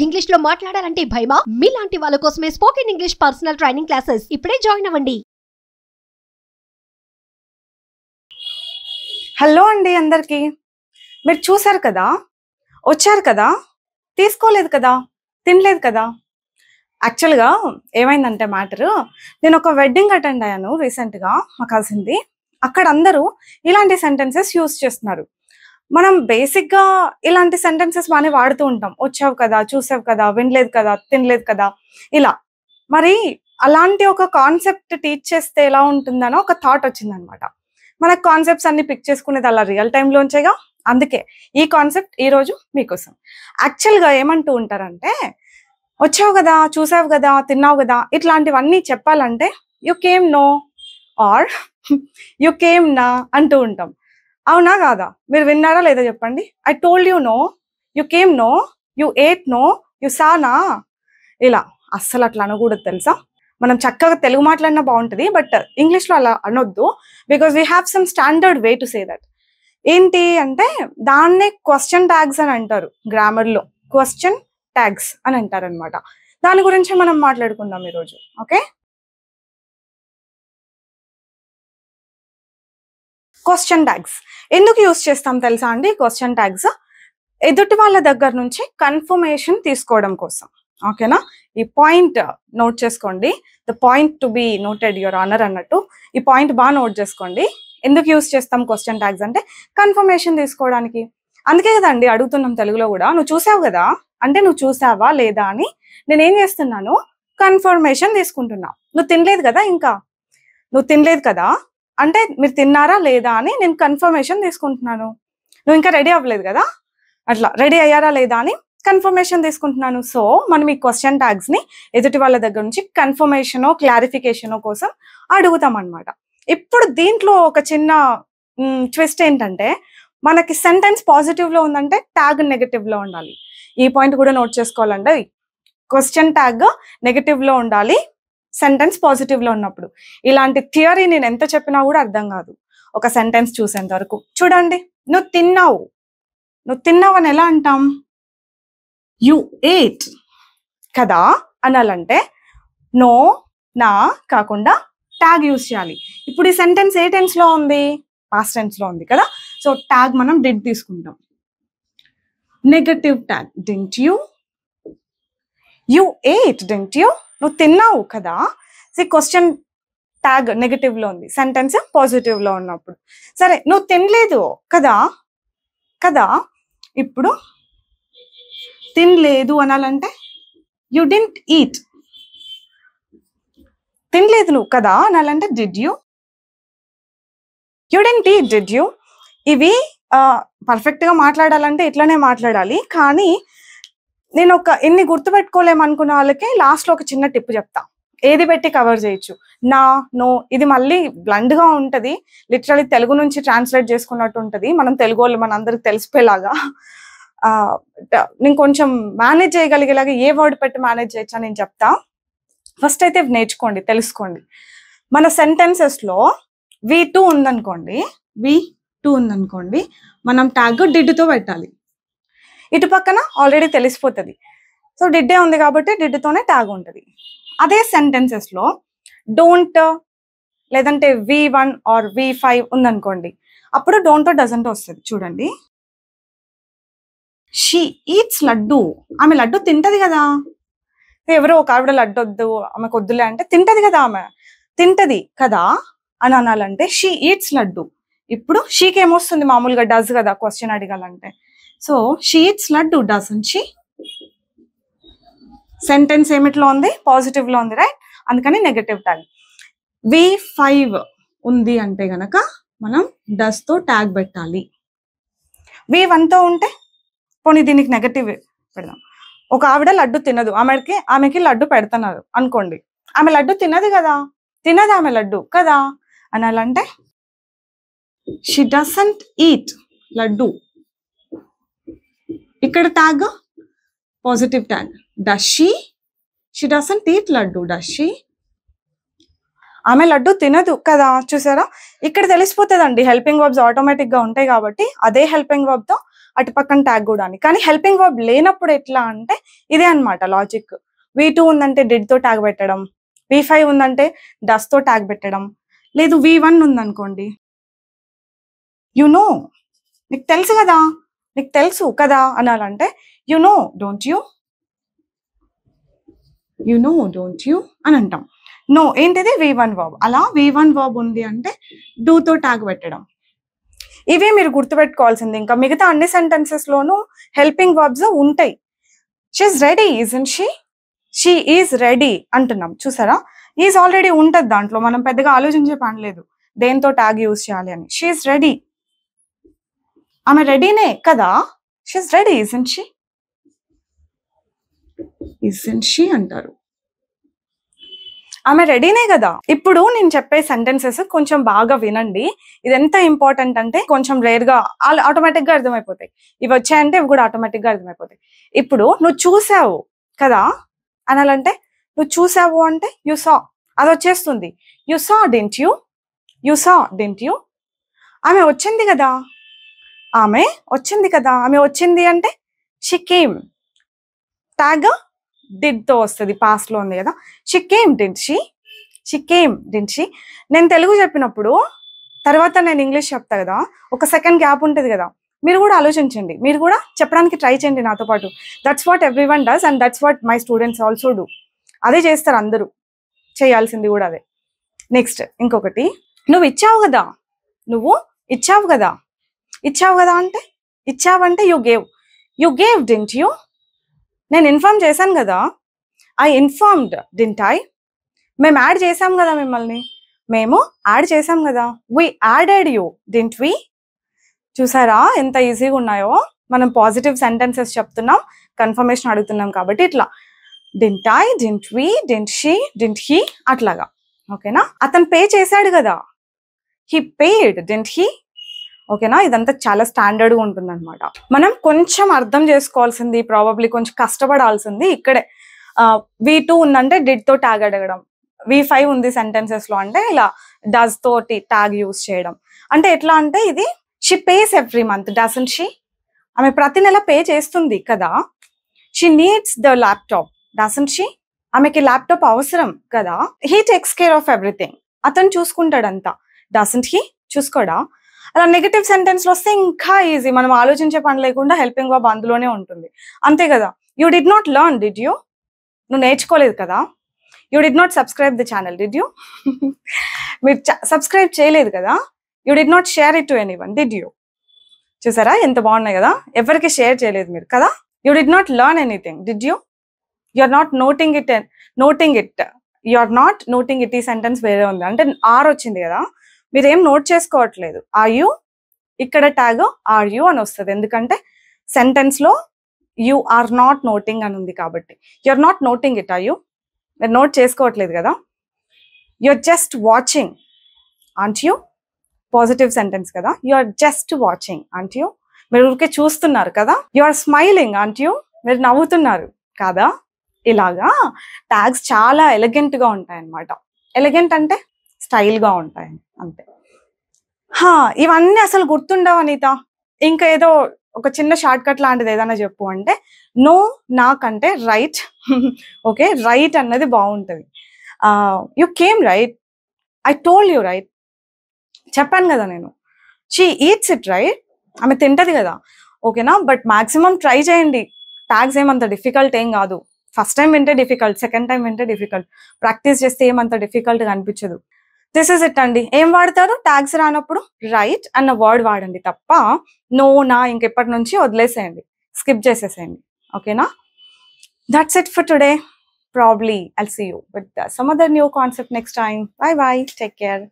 English లో మాట్లాడాలంటే భయమా? మీలాంటి వాళ్ళ కోసమే spoken English personal training classes ఇప్పుడే జాయిన్ అవ్వండి. హలో అండి అందరికి. మీరు చూసారు కదా, వచ్చారు కదా, తీసుకోలేదు కదా, తినలేదు కదా. యాక్చువల్గా ఏమైందంటే మ్యాటర్, నేను ఒక వెడ్డింగ్ అటెండ్ అయ్యాను రీసెంట్గా, మా కజిన్ది. అక్కడ అందరూ ఇలాంటి సెంటెన్సెస్ యూజ్ చేస్తున్నారు. మనం బేసిక్గా ఇలాంటి సెంటెన్సెస్ బాగానే వాడుతూ ఉంటాం. వచ్చావు కదా, చూసావు కదా, వినలేదు కదా, తినలేదు కదా, ఇలా. మరి అలాంటి ఒక కాన్సెప్ట్ టీచ్ చేస్తే ఎలా ఉంటుందనో ఒక థాట్ వచ్చిందనమాట. మనకు కాన్సెప్ట్స్ అన్ని పిక్ చేసుకునేది అలా రియల్ టైంలోంచేగా. అందుకే ఈ కాన్సెప్ట్ ఈరోజు మీకోసం. యాక్చువల్గా ఏమంటూ ఉంటారంటే, వచ్చావు కదా, చూసావు కదా, తిన్నావు కదా, ఇట్లాంటివన్నీ చెప్పాలంటే you came no or you came నా అంటూ ఉంటాం. అవునా కాదా? మీరు విన్నారా లేదా చెప్పండి. I told you no, you came no, you ate no, you saw నా. ఇలా అస్సలు అట్లా అనకూడదు తెలుసా. మనం చక్కగా తెలుగు మాట్లాడినా బాగుంటుంది, బట్ ఇంగ్లీష్లో అలా అనొద్దు. Because we have some standard way to say that. ఏంటి అంటే దాన్నే క్వశ్చన్ ట్యాగ్స్ అని అంటారు. గ్రామర్లో క్వశ్చన్ ట్యాగ్స్ అని అంటారు అనమాట. దాని గురించి మనం మాట్లాడుకుందాం ఈరోజు. ఓకే, క్వశ్చన్ ట్యాగ్స్ ఎందుకు యూస్ చేస్తాం తెలుసా అండి? క్వశ్చన్ ట్యాగ్స్ ఎదుటి వాళ్ళ దగ్గర నుంచి కన్ఫర్మేషన్ తీసుకోవడం కోసం. ఓకేనా? ఈ పాయింట్ నోట్ చేసుకోండి. The point to be noted your honour అన్నట్టు ఈ పాయింట్ బాగా నోట్ చేసుకోండి. ఎందుకు యూస్ చేస్తాం క్వశ్చన్ ట్యాగ్స్ అంటే కన్ఫర్మేషన్ తీసుకోవడానికి. అందుకే కదండి అడుగుతున్నాం తెలుగులో కూడా. నువ్వు చూసావు కదా అంటే నువ్వు చూసావా లేదా అని నేనేం చేస్తున్నాను, కన్ఫర్మేషన్ తీసుకుంటున్నా. నువ్వు తినలేదు కదా, ఇంకా నువ్వు తినలేదు కదా అంటే మీరు తిన్నారా లేదా అని నేను కన్ఫర్మేషన్ తీసుకుంటున్నాను. నువ్వు ఇంకా రెడీ అవ్వలేదు కదా, అట్లా రెడీ అయ్యారా లేదా అని కన్ఫర్మేషన్ తీసుకుంటున్నాను. సో మనం ఈ క్వశ్చన్ ట్యాగ్స్ ని ఎదుటి వాళ్ళ దగ్గర నుంచి కన్ఫర్మేషనో క్లారిఫికేషనో కోసం అడుగుతాం అనమాట. ఇప్పుడు దీంట్లో ఒక చిన్న ట్విస్ట్ ఏంటంటే, మనకి సెంటెన్స్ పాజిటివ్ లో ఉందంటే ట్యాగ్ నెగటివ్ లో ఉండాలి. ఈ పాయింట్ కూడా నోట్ చేసుకోవాలంటే క్వశ్చన్ ట్యాగ్ నెగటివ్ లో ఉండాలి సెంటెన్స్ పాజిటివ్ లో ఉన్నప్పుడు. ఇలాంటి థియరీ నేను ఎంత చెప్పినా కూడా అర్థం కాదు ఒక సెంటెన్స్ చూసేంత వరకు. చూడండి, నువ్వు తిన్నావు, నువ్వు తిన్నావు అని ఎలా అంటాం? యు ఏట్ కదా అనాలంటే నో నా కాకుండా ట్యాగ్ యూజ్ చేయాలి. ఇప్పుడు ఈ సెంటెన్స్ ఏ టెన్స్ లో ఉంది? పాస్ట్ టెన్స్ లో ఉంది కదా. సో ట్యాగ్ మనం డిడ్ తీసుకుంటాం. Negative tag didn't you, you ate didn't you, నువ్వు తిన్నావు కదా. క్వశ్చన్ ట్యాగ్ నెగటివ్ లో ఉంది, సెంటెన్స్ పాజిటివ్ లో ఉన్నప్పుడు. సరే, నువ్వు తినలేదు కదా కదా, ఇప్పుడు తినలేదు అనాలంటే యు డింట్ ఈట్. తినలేదు నువ్వు కదా అనాలంటే did you, you didn't eat did you. ఇవి పర్ఫెక్ట్ గా మాట్లాడాలంటే ఇట్లానే మాట్లాడాలి. కానీ నేను ఇన్ని గుర్తుపెట్టుకోలేమనుకున్న వాళ్ళకి లాస్ట్ లో ఒక చిన్న టిప్ చెప్తా. ఏది పెట్టి కవర్ చేయొచ్చు, నా నో. ఇది మళ్ళీ బ్లండ్ గా ఉంటది, లిటరలీ తెలుగు నుంచి ట్రాన్స్లేట్ చేసుకున్నట్టు ఉంటది. మనం తెలుగు వాళ్ళు మనందరికి తెలిసిపోయేలాగా నేను కొంచెం మేనేజ్ చేయగలిగేలాగా ఏ వర్డ్ పెట్టి మేనేజ్ చేయొచ్చా నేను చెప్తా. ఫస్ట్ అయితే నేర్చుకోండి, తెలుసుకోండి. మన సెంటెన్సెస్ లో V2 ఉందనుకోండి, V2 ఉందనుకోండి, మనం ట్యాగ్ డిడ్తో పెట్టాలి. ఇటు పక్కన ఆల్రెడీ తెలిసిపోతుంది. సో డిడ్డే ఉంది కాబట్టి డిడ్తోనే ట్యాగ్ ఉంటుంది. అదే సెంటెన్సెస్ లో డోంట్ లేదంటే V1 ఆర్ V5 ఉందనుకోండి, అప్పుడు డోంట్ డజంట్ వస్తుంది. చూడండి, షీ ఈట్స్ లడ్డు, ఆమె లడ్డు తింటది కదా. ఎవరో ఒక ఆవిడ లడ్డు వద్దు, ఆమెకు వద్దులే అంటే తింటది కదా, ఆమె తింటది కదా అని అనాలంటే షీ ఈట్స్ లడ్డు. ఇప్పుడు షీకి ఏమొస్తుంది? మామూలుగా డస్ కదా క్వశ్చన్ అడగాలంటే. So she eats laddu, doesn't she. Sentence ఏమిట్లో ఉంది? పాజిటివ్ లో ఉంది, రైట్? అందుకని నెగటివ్ ట్యాగ్. V5 ఉంది అంటే గనక మనం డస్ తో ట్యాగ్ పెట్టాలి. V1 తో ఉంటే పోనీ దీనికి నెగటివ్ పెడదాం. ఒక ఆవిడ లడ్డు తినదు, ఆమెకి లడ్డు పెడుతున్నారు అనుకోండి. ఆమె లడ్డు తినదు కదా, తినదు ఆమె లడ్డు కదా అనాలంటే షీ డజంట్ ఈట్ లడ్డు. ఇక్కడ tag positive tag. Does she, she doesn't eat laddu, does she. ఆమె లడ్డు తినదు కదా. చూసారా, ఇక్కడ తెలిసిపోతుందండి. హెల్పింగ్ వర్బ్స్ ఆటోమేటిక్ గా ఉంటాయి కాబట్టి అదే హెల్పింగ్ వర్బ్ తో అటు పక్కన ట్యాగ్ కూడా అని. కానీ హెల్పింగ్ వర్బ్ లేనప్పుడు ఎట్లా అంటే ఇదే అన్నమాట లాజిక్. V2 ఉందంటే did తో ట్యాగ్ పెట్టడం, V5 ఉందంటే does తో ట్యాగ్ పెట్టడం, లేదు V1 ఉందనుకోండి, యు నో, నీకు తెలుసు కదా, నీకు తెలుసు కదా అనాలంటే you know don't you, you know don't you అని అంటాం. నో ఏంటిది V1 వర్బ్. అలా V1 వర్బ్ ఉంది అంటే డూ తో ట్యాగ్ పెట్టడం. ఇవే మీరు గుర్తుపెట్టుకోవాల్సింది. ఇంకా మిగతా అన్ని సెంటెన్సెస్ లోనూ హెల్పింగ్ వర్బ్స్ ఉంటాయి. She's ready isn't she, she is ready అంటున్నాం చూసారా. ఈజ్ ఆల్రెడీ ఉంటుంది దాంట్లో, మనం పెద్దగా ఆలోచించే పని లేదు దేంతో ట్యాగ్ యూజ్ చేయాలి అని. షీఈస్ రెడీ, ఆమె రెడీనే కదా, she's ready isn't she, isn't she అంటారు. ఆమె రెడీనే కదా. ఇప్పుడు నేను చెప్పే సెంటెన్సెస్ కొంచెం బాగా వినండి. ఇది ఎంత ఇంపార్టెంట్ అంటే కొంచెం రేర్ గా ఆటోమేటిక్ గా అర్థమైపోతాయి. ఇవి వచ్చాయంటే ఇవి కూడా ఆటోమేటిక్ గా అర్థమైపోతాయి. ఇప్పుడు నువ్వు చూసావు కదా అనాలంటే, నువ్వు చూసావు అంటే యు సా, అది వచ్చేస్తుంది. You saw didn't you, you saw didn't you. ఆమె వచ్చింది కదా, ఆమె వచ్చింది కదా, ఆమె వచ్చింది అంటే షీ కేమ్, ట్యాగ్ డిడ్ తో వస్తుంది, పాస్ట్ లో ఉంది కదా. She came didn't she, she came didn't she. నేను తెలుగు చెప్పినప్పుడు తర్వాత నేను ఇంగ్లీష్ చెప్తా కదా, ఒక సెకండ్ గ్యాప్ ఉంటుంది కదా, మీరు కూడా ఆలోచించండి, మీరు కూడా చెప్పడానికి ట్రై చేయండి నాతో పాటు. That's what every one does and that's what my students also do. అదే చేస్తారు అందరూ, చేయాల్సింది కూడా అదే. నెక్స్ట్ ఇంకొకటి, నువ్వు ఇచ్చావు కదా, నువ్వు ఇచ్చావు కదా, ఇచ్చావు కదా అంటే ఇచ్చావంటే you gave, you gave didn't you. నేను ఇన్ఫార్మ్ చేశాను కదా, ఐ ఇన్ఫార్మ్డ్ డింట్ ఐ. మేము యాడ్ చేసాం కదా మిమ్మల్ని, మేము యాడ్ చేసాం కదా, we added you didn't we. చూసారా ఎంత ఈజీగా ఉన్నాయో. మనం పాజిటివ్ సెంటెన్సెస్ చెప్తున్నాం, కన్ఫర్మేషన్ అడుగుతున్నాం కాబట్టి ఇట్లా didn't I, didn't we, didn't she, didn't he, అట్లాగా. ఓకేనా. అతను పే చేశాడు కదా, హీ పేడ్ డింట్ హీ. ఓకేనా. ఇదంతా చాలా స్టాండర్డ్గా ఉంటుంది అనమాట. మనం కొంచెం అర్థం చేసుకోవాల్సింది, ప్రాబబ్లీ కొంచెం కష్టపడాల్సింది ఇక్కడే. V2 ఉందంటే డిడ్ తో ట్యాగ్ అడగడం, V5 ఉంది సెంటెన్సెస్ లో అంటే ఇలా డస్ తోటి ట్యాగ్ యూజ్ చేయడం. అంటే ఎట్లా అంటే ఇది she pays every month doesn't she, ఆమె ప్రతి నెల పే చేస్తుంది కదా. She needs the laptop doesn't she, ఆమెకి ల్యాప్టాప్ అవసరం కదా. He takes care of everything, అతను చూసుకుంటాడంతా. Doesn't he, చూసుకోడా. అలా నెగటివ్ సెంటెన్స్ లో వస్తే ఇంకా ఈజీ, మనం ఆలోచించే పని లేకుండా హెల్పింగ్ వర్బ్ అందులోనే ఉంటుంది, అంతే కదా. You did not learn did you, నువ్వు నేర్చుకోలేదు కదా. You did not subscribe the channel did you, మీరు సబ్స్క్రైబ్ చేయలేదు కదా. You did not share it to anyone did you. చూసారా ఎంత బాగున్నాయి కదా, ఎవరికి షేర్ చేయలేదు మీరు కదా. You did not learn anything did you, you are not noting it, noting it, you are not noting it. ఈ సెంటెన్స్ వేరే ఉంది అంటే ఆర్ వచ్చింది కదా, మీరేం నోట్ చేసుకోవట్లేదు. ఆర్ యూ, ఇక్కడ ట్యాగ్ ఆర్ యూ అని వస్తుంది, ఎందుకంటే సెంటెన్స్ లో యు ఆర్ నాట్ నోటింగ్ అని ఉంది కాబట్టి. You are not noting it, are you, మీరు నోట్ చేసుకోవట్లేదు కదా. You are just watching aren't you, positive sentence కదా. You are just watching aren't you, మీరు ఊరికే చూస్తున్నారు కదా. You are smiling aren't you, మీరు నవ్వుతున్నారు కదా. ఇలాగా ట్యాగ్స్ చాలా ఎలిగెంట్ గా ఉంటాయి అన్నమాట. ఎలిగెంట్ అంటే స్టైల్ గా ఉంటాయి అంతే. ఇవన్నీ అసలు గుర్తుండవు అనిత, ఇంకా ఏదో ఒక చిన్న షార్ట్ కట్ లాంటిది ఏదైనా చెప్పు అంటే, నో నాకంటే రైట్. ఓకే, రైట్ అన్నది బాగుంటుంది. You came right, I told you right, చెప్పాను కదా నేను. షీ ఈట్స్ ఇట్ రైట్, ఆమె తింటది కదా. ఓకేనా. బట్ మాక్సిమం ట్రై చేయండి, ట్యాగ్స్ ఏమంత డిఫికల్ట్ ఏం కాదు. ఫస్ట్ టైం వింటే డిఫికల్ట్, సెకండ్ టైం వింటే డిఫికల్ట్, ప్రాక్టీస్ చేస్తే ఏమంత డిఫికల్ట్గా అనిపించదు. దిస్ ఇస్ ఇట్ అండి. ఏం వాడతారు ట్యాగ్స్ రానప్పుడు? రైట్ అన్న వర్డ్ వాడండి తప్ప నో నా ఇంకెప్పటి నుంచి వదిలేసేయండి, స్కిప్ చేసేసేయండి. ఓకేనా. That's it for today. Probably I'll see you with some other new concept next time. Bye bye. Take care.